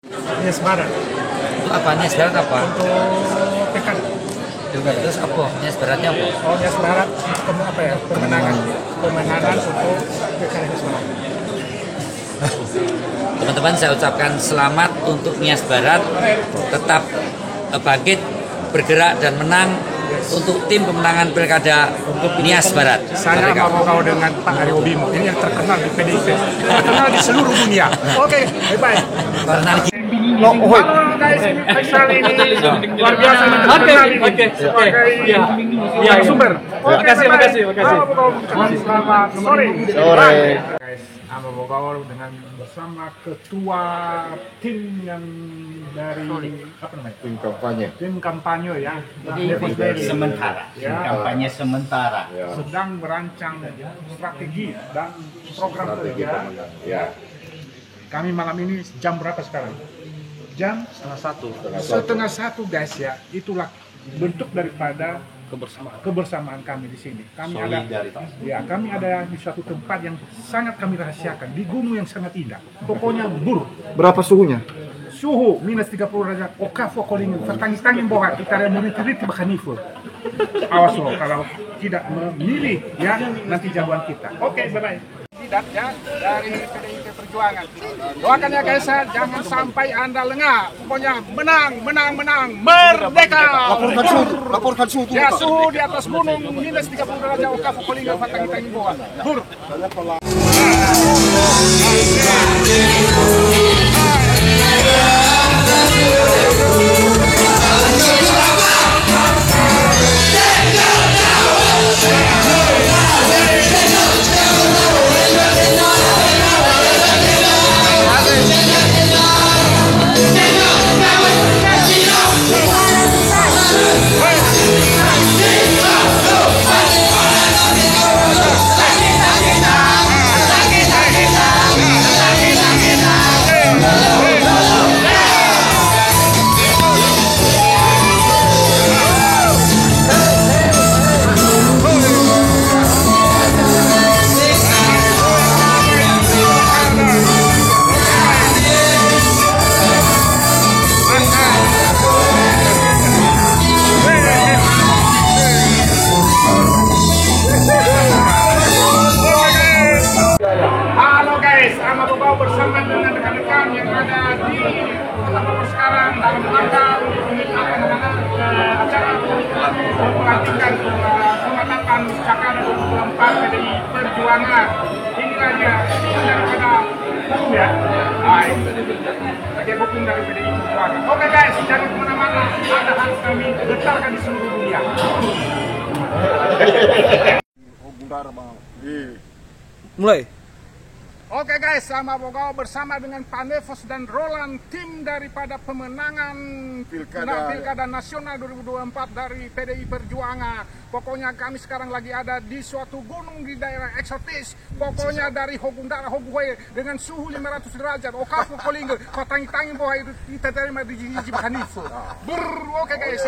Nias Barat. Untuk apa? Nias Barat apa? Untuk PKD. Terus apa? Nias Baratnya apa? Oh, Nias Barat apa ya? Pemenangan untuk PKD Nias Barat. Teman-teman, saya ucapkan selamat untuk Nias Barat tetap bangkit, bergerak dan menang untuk tim pemenangan pilkada Nias Barat. Saya mau kau dengan Pak Aryo Bimo, ini yang terkenal di PDIP, terkenal di seluruh dunia. Oke, bye-bye. Karena Halo guys, ini Faisal ini luar biasa terkenal ini sebagai sumber. Makasih. Selamat sore. Guys, Amba Bogor dengan bersama ketua tim yang dari apa namanya? Tim kampanye ya. Sementara. Kampanye sementara. Sedang merancang strategi dan program kerja. Kami malam ini jam berapa sekarang? Jam setengah satu guys ya. Itulah bentuk daripada kebersamaan kami di sini. Kami ada di suatu tempat yang sangat kami rahasiakan, di gunung yang sangat indah. Pokoknya Berapa suhunya? suhu minus 30 derajat. Okafo koling tertangis-tangis bahwa kita ada meniti-niti bakanifu. Awas loh kalau tidak memilih ya nanti jagoan kita. Oke, bye-bye. Tidak ya dari PDIP Perjuangan. Doakan ya guys, jangan sampai Anda lengah. Pokoknya menang, merdeka. Laporkan suhu. Ya, suhu di atas gunung minus 30 derajat. Okafo koling tertangis-tangis bahwa. Bersama dengan rekan-rekan yang ada di sekarang dalam rangka acara pelantikan pengetapan Cakar 2024 PDI Perjuangan. Inilah dia daripada hukum ya, bagian hukum dari PDI Perjuangan. Oke guys, jangan kemana-mana, ada harus kami getarkan di seluruh dunia. Mulai. Oke guys, sama Bogor bersama dengan Pak Nevos dan Roland, tim daripada pemenangan Pilkada Nasional 2024 dari PDI Perjuangan. Pokoknya kami sekarang lagi ada di suatu gunung di daerah eksotis. Pokoknya dari Hogundara Hoguwe dengan suhu 500 derajat. Okafu Kolinggo, kotangi-tangi bahwa itu kita terima di Jiji Bakanifu. Oke guys,